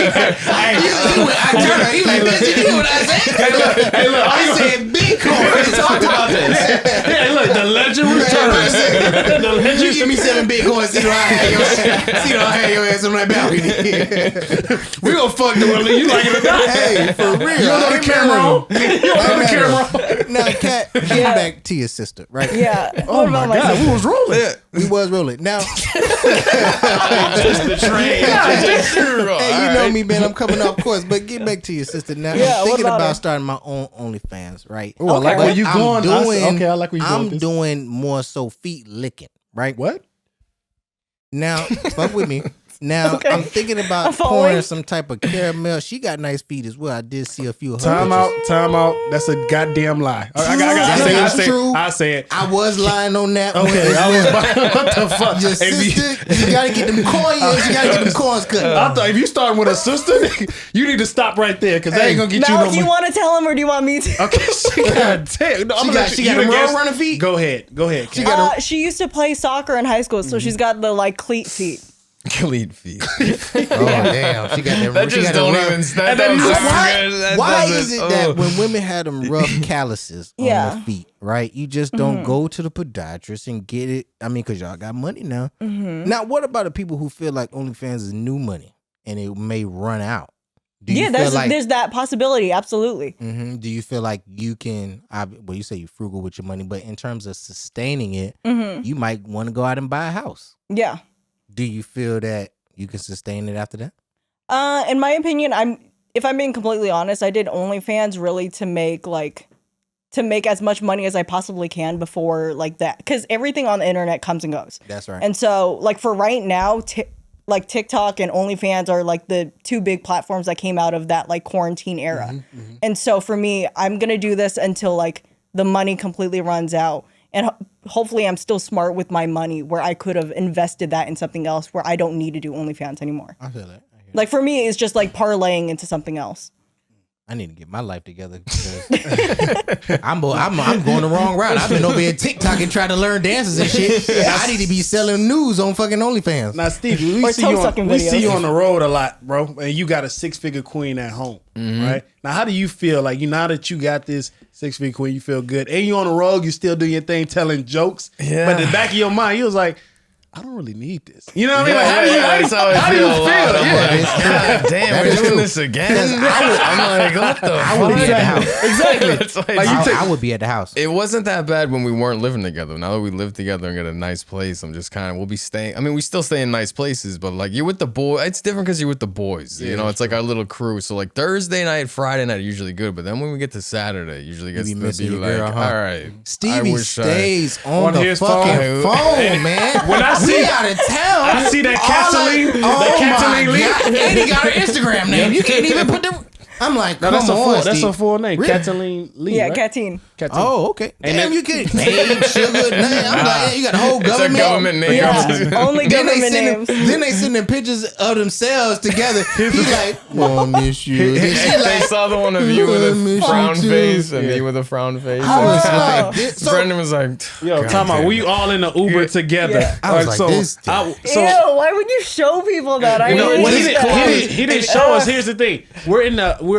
he like, bitch, you hear what I said? Hey, look. I said Bitcoin. We talked about this. Hey, look. The legend returns. The legend. You give me 7 Bitcoins, see what I have your ass on my balcony. We gonna fuck the world. You like it or not? Hey, for real. You don't know the camera on? You don't know the camera on? Now, Kat, getting back to your sister, right? Yeah. Oh my God, we was rolling. We was rolling. Now, Just the train. hey, you know me, man. I'm coming off course, but get back to your sister. Now, Yeah, I'm what thinking about about her? starting my own OnlyFans, right? Oh, I like Okay. where you I'm going. doing, I like where you going. I'm with this. doing more so feet licking, right? What? Now, fuck with me. Now, Okay. I'm thinking about I'm following. pouring some type of caramel. She got nice feet as well. I did see a few of her. Time pictures. out. That's a goddamn lie. I That's say true. I say it. I was lying on that one. Okay, as well. what the fuck? Your If you- sister, you gotta get them coins. You gotta get them coins cut. I thought if you starting with a sister, you need to stop right there because that ain't gonna get Malik, you you no money. want to tell him or do you want me to? Okay, damn. No, I'm gonna let she you- got you them the road guest. running feet? Go ahead, Kat. got She used to play soccer in high school, so she's got the like cleat feet. Clean feet. Oh damn, she got them. That she just got them don't rough- even stand And then up. Why is it that when women have them rough calluses on Yeah. their feet, right? You just don't go to the podiatrist and get it. I mean, because y'all got money now. Now, what about the people who feel like OnlyFans is new money and it may run out? Do you Yeah, feel like, there's that possibility. Absolutely. do you feel like you can? Well, you say you're frugal with your money, but in terms of sustaining it, you might want to go out and buy a house. Yeah. Do you feel that you can sustain it after that? In my opinion, if I'm being completely honest, I did OnlyFans really to make as much money as I possibly can before like that, because everything on the internet comes and goes. That's right. And so like for right now, like TikTok and OnlyFans are like the two big platforms that came out of that like quarantine era. And so for me, I'm gonna do this until like the money completely runs out. And hopefully I'm still smart with my money where I could have invested that in something else where I don't need to do OnlyFans anymore. I feel that. Like for me, it's just like parlaying into something else. I need to get my life together because I'm going the wrong route. I've been over here TikTok and trying to learn dances and shit. I need to be selling news on fucking OnlyFans. Now, Steve, we Or see you toe-sucking we see videos. you on the road a lot, bro, and you got a 6-figure queen at home, right? Now, how do you feel? Like, now that you got this 6-figure queen, you feel good, and you on the road, you still do your thing, telling jokes. Yeah. But in the back of your mind, you was like, I don't really need this. You know what I mean? Like, That's how I how do feel you a feel? lot. I'm Yeah. like, God damn, we're doing this again. I'm like, what the I would be at the house. Exactly. It's like- I would be at the house. It wasn't that bad when we weren't living together. Now that we live together and got a nice place, I'm just kind of, we'll be staying. I mean, we still stay in nice places, but like you're with the boy. It's different because you're with the boys. You know, it's like our little crew. So like Thursday night, Friday night are usually good, but then when we get to Saturday, it usually gets be to missing be your like, girl, huh? all right. I Stevie wish I- stays on On the his fucking phone. phone, man. When I see- we out of town. I see that Cataline, that Cataline my Lee. God. And he got her Instagram name. You can't even put the. I'm like, No, come that's a on, full. That's Steve. a full name, Really? Cataline Lee. Yeah, right? Catine. Cataline. Oh, okay. And Damn, that- you can name, sugar, name. I'm like, yeah, you got a whole It's a government. government name. Yeah, only Then they government send names. then they send them pictures of themselves together. He's like, "Oh, miss you." And she They like, saw the one of you with I a miss you frown too. face and me with a frown face. I was And like, this. So, Brendan was like, Yo, God talking about damn we it. all in the Uber together. Yeah. I was like, this Ew, why would you show people that? I You know, hate what he, that. he didn't show us. Here's the thing: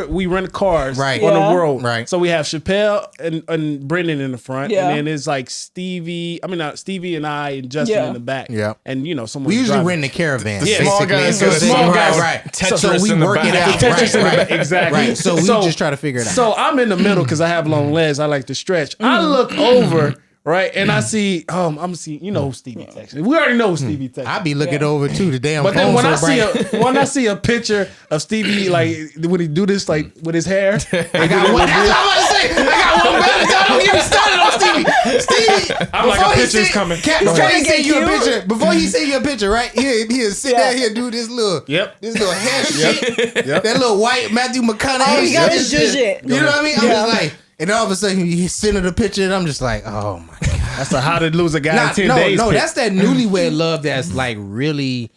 we rent cars Right. on Yeah. the road. Right. So we have Chappelle and Brendan in the front, Yeah. and then it's like Stevie and I and Justin Yeah. in the back. Yeah. and someone. we usually driving. rent a caravan. Yeah. Small basically. guys So go they- small guys. right? Tetris so we in the work it back. out. Tetris in the Right, back. Exactly. Right. So we just try to figure it out. So I'm in the middle because I have long legs. I like to stretch. I look over right? And I see, I'm seeing, who Stevie texting. We already know who Stevie texting. I be looking over too. The damn. But then phone when I so see bright. when I see a picture of Stevie, like when he do this, like with his hair, I got one. That's what I'm about to say. I got one better. Don't get me started on Stevie. Stevie, I'm like, a picture's coming. Before he send you a cute. picture, right? He'll sit there here, do this little hair shit. That little white Matthew McConaughey. Oh, you gotta shit. judge it. You know what I mean? I'm just like, and all of a sudden he sent her the picture, and I'm just like, oh my god. That's a how to lose a guy in 10 days. No, pic. that's that newlywed love that's like really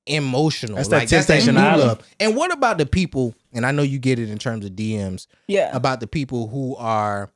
emotional. That's like, that Temptation new Island. love. And what about the people, and I know you get it in terms of DMs, about the people who are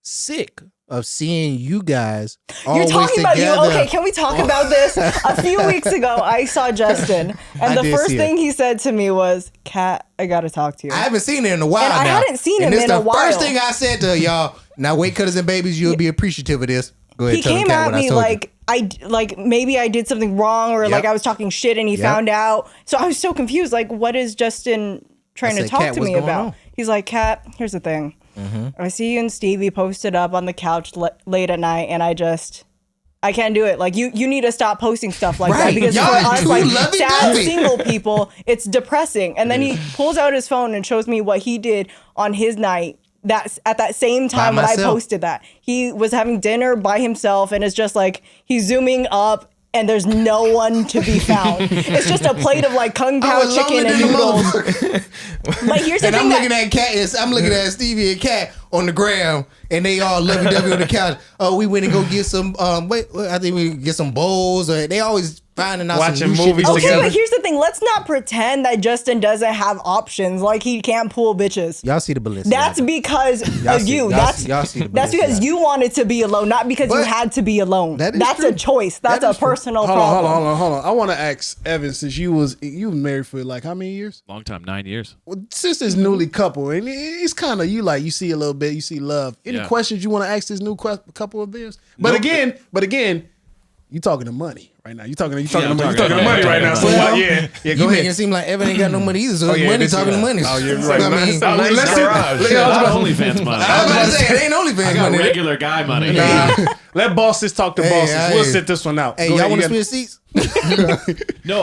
sick of seeing you guys You're always talking about you. together. Okay, can we talk about this? A few weeks ago, I saw Justin, and the did first see thing he said to me was, "Cat, I gotta talk to you." I haven't seen it in a while And I now. hadn't seen and him this in a while. The first thing I said to y'all, now wait, cutters and babies, you'll be appreciative of this. Go ahead, He tell them, came Cat, at what I me told you. like maybe I did something wrong, or like Yep. I was talking shit, and he Yep. found out. So I was so confused. Like, what is Justin trying I to said, talk "Cat, to what's me going about?" on? He's like, "Cat, here's the thing. I see you and Stevie posted up on the couch late at night, and I can't do it. Like you need to stop posting stuff like that, Right. because Y'all for are us, too like lovey-dovey. sad single people, it's depressing." And then he pulls out his phone and shows me what he did on his night. That's at that same time when I myself. posted that. He was having dinner by himself, and it's just like he's zooming up and there's no one to be found. It's just a plate of like kung I pao was chicken lonely and than a noodles. motherfucker. But here's the And thing I'm that, looking at Cat. I'm looking at Stevie and Cat on the ground, and they all lovey-dovey on the couch. Oh, we went and go get some. I think we get some bowls. Or they always finding out Watching some new movies shit. okay, together. but here's the thing. Let's not pretend that Justin doesn't have options. Like he can't pull bitches. Y'all see the Balenciaga. That's because Y'all of see- you. y'all see- y'all see the That's because Balenciaga. you wanted to be alone, not because you But had to be alone. that is That's true. a choice. That's That a is true. personal Hold problem. on. I want to ask Evan, since you was married for like how many years? Long time, 9 years. Well, since this newly couple, and it's kind of you see a little bit, you see love. Any Yeah. questions you want to ask this new couple of theirs? But Nope. again, you talking to money right now. You talking I'm to money. You talking talking to money right now. So Well, yeah, You go making ahead. it seem like Evan ain't got no money either, so Oh, it's yeah, money this talking is- to money. oh, you're So, right. I mean, Nice- nice let's see. garage. Look, Not I was OnlyFans money. I was about to say, it ain't I OnlyFans got money. regular guy money. Let bosses talk to Hey, bosses. We'll hey. sit this one out. Hey, Go y'all ahead, want to you switch seats? No,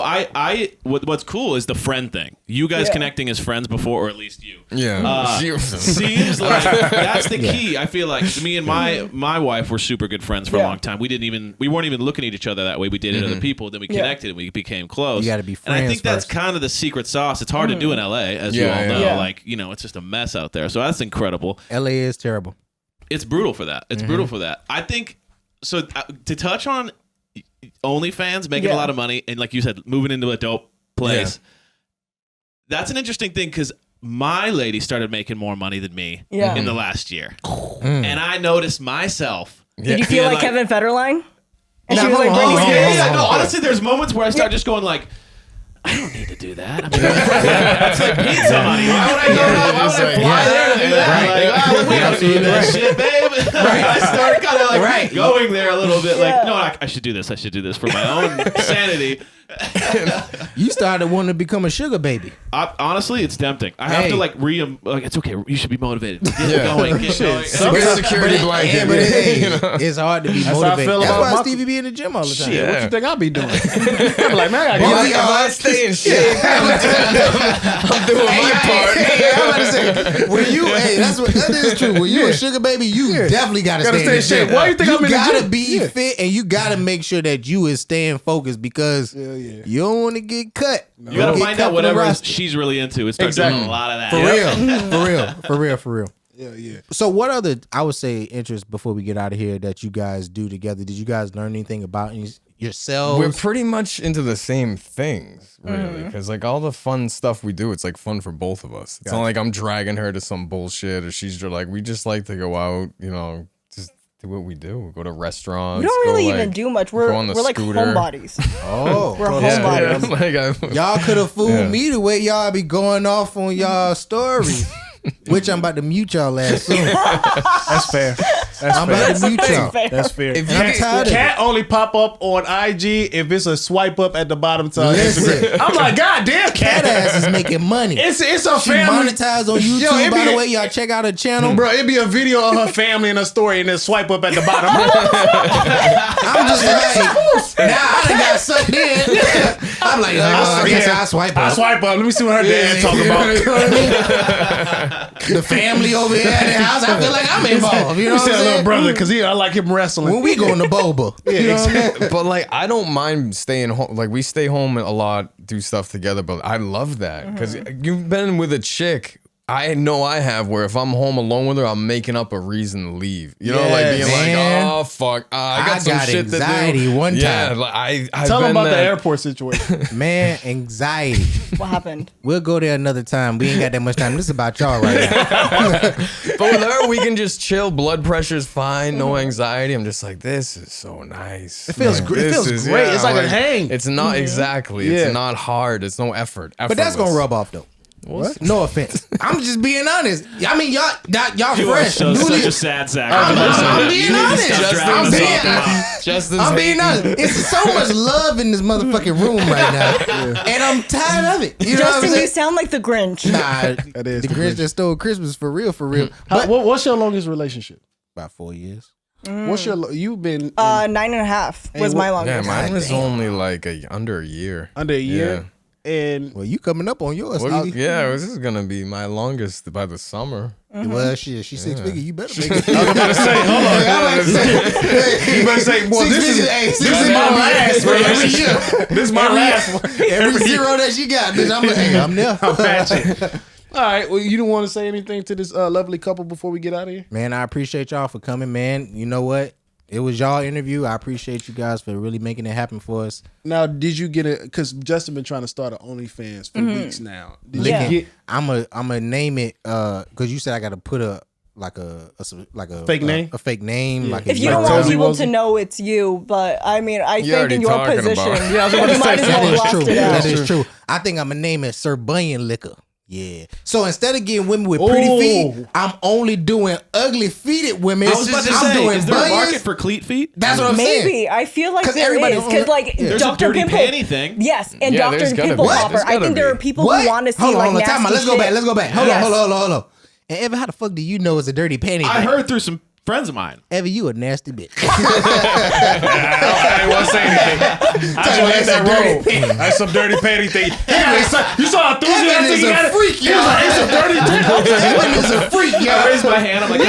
what's cool is the friend thing. You guys Yeah. connecting as friends before, or at least you. Yeah. Seems like that's the key. I feel like me and my wife were super good friends for a Yeah. long time. We weren't even looking at each other that way. We dated other people, then we Yeah. connected and we became close. You gotta be And I friends think that's first. kind of the secret sauce. It's hard to do in LA, as you Yeah, all yeah. know. Yeah. Like, it's just a mess out there. So that's incredible. LA is terrible. It's brutal for that. It's brutal for that. I think so. To touch on OnlyFans, making a Yeah. lot of money, and like you said, moving into a dope place. That's an interesting thing because my lady started making more money than me Yeah. in the last year, and I noticed myself. Did you feel like Kevin Federline? And Nah, she was hold like, on, Britney hold on, Spears? Yeah, no, honestly, there's moments where I start just going like, I don't need to do that. I mean, that's like pizza money. Why would I go? Why would I fly there to do that? Like, we don't need that shit, babe. I start kind of like going there a little bit. Like, no, I should do this. I should do this for my own sanity. You started wanting to become a sugar baby. Honestly, it's tempting. I have Hey. to like it's okay. You should be motivated. Get going. Get going. Good security blanket. Yeah, but it's hard to be That's how I motivated. feel That's about why my- Stevie be in the gym all the time. Shit, what you think I'll be doing? I'm like, man, I Well, gotta if get I Stay in shape. I'm doing my part. Hey, I'm about to say, when you, that is true. When you a sugar baby, you definitely gotta stay in shape. Why you think I'm in the gotta gym? be fit, and you gotta make sure that you is staying focused because you don't want to get cut. You gotta Get find cut out from the whatever roster. she's really into and start Exactly. doing a lot of that. For real. Yeah. So what other, I would say, interests before we get out of here that you guys do together? Did you guys learn anything about yourselves? We're pretty much into the same things, really. Because like all the fun stuff we do, it's like fun for both of us. It's not like I'm dragging her to some bullshit or she's just like, we just like to go out, just do what we do. Go to restaurants. We don't really go, even like, do much. We're go on the like scooter. homebodies. Oh, We're Yeah, homebodies. like y'all could have fooled Yeah. me the way y'all be going off on y'all stories, which I'm about to mute y'all ass soon. That's fair. I'm about to mute y'all. That's fair. If And I'm tired of it. Cat only pop up on IG if it's a swipe up at the bottom to Listen. Instagram. I'm like, God damn, Cat Cat. ass is making money. It's a She family. monetized on YouTube. Yo, it by be- the way, y'all check out her channel. Bro, it'd be a video of her family and her story and then swipe up at the bottom. I'm just like, nah, I done got sucked in. I'm like, I guess I swipe up. I swipe up. Let me see what her dad talking You know about. what I mean? The family over here at the house, I feel like I'm involved. You know You what said I'm little saying? brother because I like him wrestling. When we going to boba, you know what I mean? But like, I don't mind staying home. Like, we stay home a lot, do stuff together. But I love that because you've been with a chick. I know I have where if I'm home alone with her, I'm making up a reason to leave. You know, like being man. like, oh fuck, I got some shit anxiety to do. one Yeah, time. like I've Tell been him about the that- airport situation. Man, anxiety. What happened? We'll go there another time. We ain't got that much time. This is about y'all right now. But with her, we can just chill. Blood pressure's fine, no anxiety. I'm just like, this is so nice. It feels great. It feels great. It's like a hang. It's not exactly. Yeah. It's not hard. It's no effort. But that's gonna rub off though. What? No offense. I'm just being honest. I mean, y'all You are fresh. so, Newly- such a sad sack. I'm being honest. I'm being Justin's I'm being hating. honest. It's so much love in this motherfucking room right now, and I'm tired of it. You know what I'm Justin, you saying? sound like the Grinch. Nah, That is the the Grinch Grinch. that stole Christmas for real, for real. How, But what's your longest relationship? about 4 years. What's your you've been in 9.5 was my what- longest. Yeah, mine was damn. only like under a year. under a year? And Well, you coming up on yours? Well, Stevie. yeah, this is gonna be my longest by the summer. Well, shit, she's 6 figure. You better make it. I was about to say, hold on. You better say, boy, this is my last relationship. This is my last one. Every zero that she got, bitch, I'm like, hey, I'm there. I'm patching. All right. Well, you don't want to say anything to this lovely couple before we get out of here? Man, I appreciate y'all for coming, man. You know what? It was y'all interview. I appreciate you guys for really making it happen for us. Now, did you get it? Because Justin been trying to start an OnlyFans for weeks now. Did Yeah. you get I'm a name it because you said I got to put a Fake name? a fake name. Yeah. Like If a- you Like don't want Tozy people Wozy? to know it's you, but I mean, I think already in your talking position, about it. Yeah, I was about to you might say, as that well is blast true. it out. That is true. I think I'm gonna name it Sir Bunyan Liquor. Yeah. So instead of getting women with pretty feet, I'm only doing ugly feeted women. I was about to I'm say, doing is there a market bunions. for cleat feet? That's what I'm saying. Maybe I feel like 'Cause there everybody is because like There's a Dr. dirty Pimple. panty thing. Yes, and Yeah, there's Dr. gotta Pimple be. Popper. There's I gotta think there be. are people who want to see like nasty Time out. Let's go back. shit. Let's go back. Yes. Hold on. And Evan, how the fuck do you know it's a dirty panty? I thing? heard through some friends of mine. Evan, you a nasty bitch. I didn't want to say anything. I just let that roll. That's some dirty panty thing. You saw enthusiasm. Evan is a freak, He was like, it's a dirty panty. Evan is a freak, I yo. raised my hand. I'm like,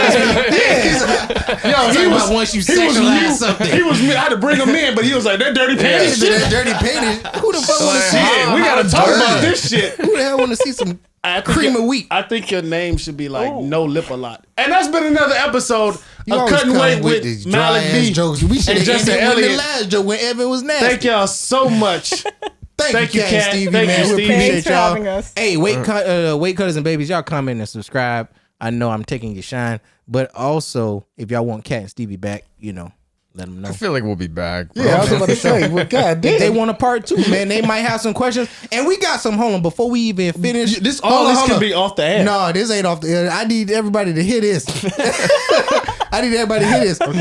Yo, he was once you he was sexualize you. something. He was me. I had to bring him in, but he was like, that dirty panty That shit. dirty panty. Who the fuck want to see Shit, it? we gotta talk dirty. about this shit. Who the hell want to see some I think cream your- of wheat? I think your name should be like No Lip a Lot. And that's been another episode You of always Cutting come Weight with these Malik dry-ass B. jokes. We should and have Justin ended with the Elliott. last joke when Evan was nasty. Thank y'all so much. Thank you, Cat. Cat Stevie, Thank man. you, We Stevie. appreciate Thanks for y'all. having us. Hey, weight cutters and babies, y'all comment and subscribe. I know I'm taking your shine, but also if y'all want Cat and Stevie back, you know, let them know. I feel like we'll be back. Bro. Yeah, I was about to say, well, God If they damn. want a part 2, man, they might have some questions. And we got some. Hold on, before we even finish, All this hold can on. be off the air. No, this ain't off the air. I need everybody to hear this. I need everybody to hear this. For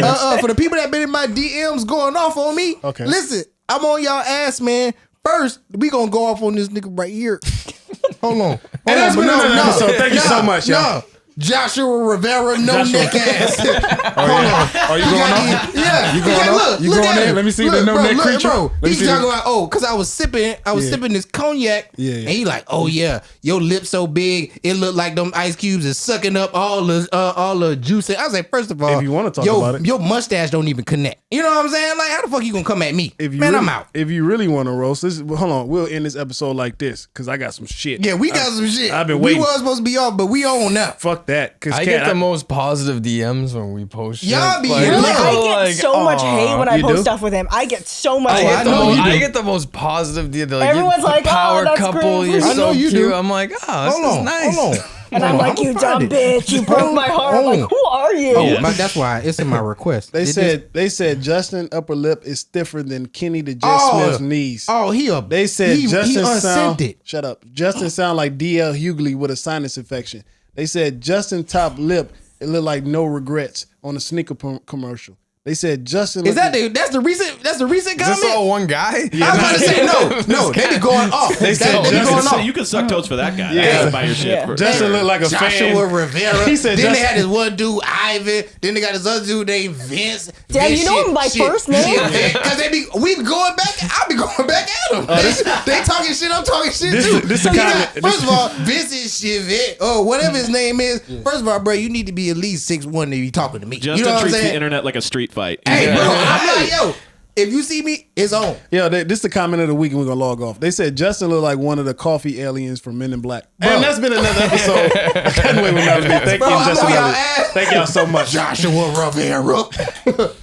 the people that been in my DMs going off on me, Okay. listen, I'm on y'all ass, man. First, we gonna go off on this nigga right here. Hold on. And that's been another episode. Thank you so much, y'all. No. Joshua Rivera, no neck ass. Hold on. Are you going off? Yeah, You going got- off? You look going at in? him. Let me see the Look, no bro, neck look, creature. Bro, Let me he's see talking the- about because I was sipping this cognac, Yeah. and he like, oh yeah, your lips so big, it look like them ice cubes is sucking up all the juice. I was like, first of all, If you wanna talk your, about it. your mustache don't even connect. You know what I'm saying? Like, how the fuck you gonna come at me? If you Man, really, I'm out. If you really want to roast this, hold on. We'll end this episode like this because I got some shit. Yeah, we got some shit. I've been We waiting. was supposed to be off, but we on now. Fuck that. Because I get the most positive DMs when we post shit. Y'all be Like, in love. people I are get like, so much "Aw." hate when I you post do? stuff with him. I get so much I hate. get, the know most, you do. I get the most positive deal. They're like, Everyone's "You like, oh, power that's couple, great. you're I know so you cute." do. I'm like, oh, this Hold is on, nice. hold on. And I'm like, you dumb bitch, you broke my heart. I'm like, who are you? Oh, but that's why it's in my request. They Did this- said Justin upper lip is stiffer than Kenny the Jet Smith's knees. Oh, he up. They said he Justin sound. unscented. Shut up. Justin sound like DL Hughley with a sinus infection. They said Justin top lip it looked like No Regrets on a sneaker commercial. They said Justin. Is that that's the recent comment? Is this all one guy? I was about to say no. They be going off. They said be going off. You can suck toes for that guy. Yeah. Buy your shit. Yeah. For, Justin looked like a Joshua fan. Rivera. He said then they Justin- had this one dude, Ivan. Then they got this other dude named Vince. Damn, Vince you know him by first name? Because we be going back. I be going back at them. They talking shit. I'm talking shit too. This So the you kind got- of- first of all, Vince is shit. Oh, whatever his name is. First of all, bro, you need to be at least 6'1" to be talking to me. Justin you know what I'm treats the saying? internet like a street fight. Hey, bro, I'm like, yo, if you see me, it's on. Yeah, this is the comment of the week, and we're gonna log off. They said Justin looked like one of the coffee aliens from Men in Black. And that's been another episode. I can't wait with another week. Thank Bro, you, I Justin. know y'all Elliott. ass. Thank y'all so much. Joshua Rivera.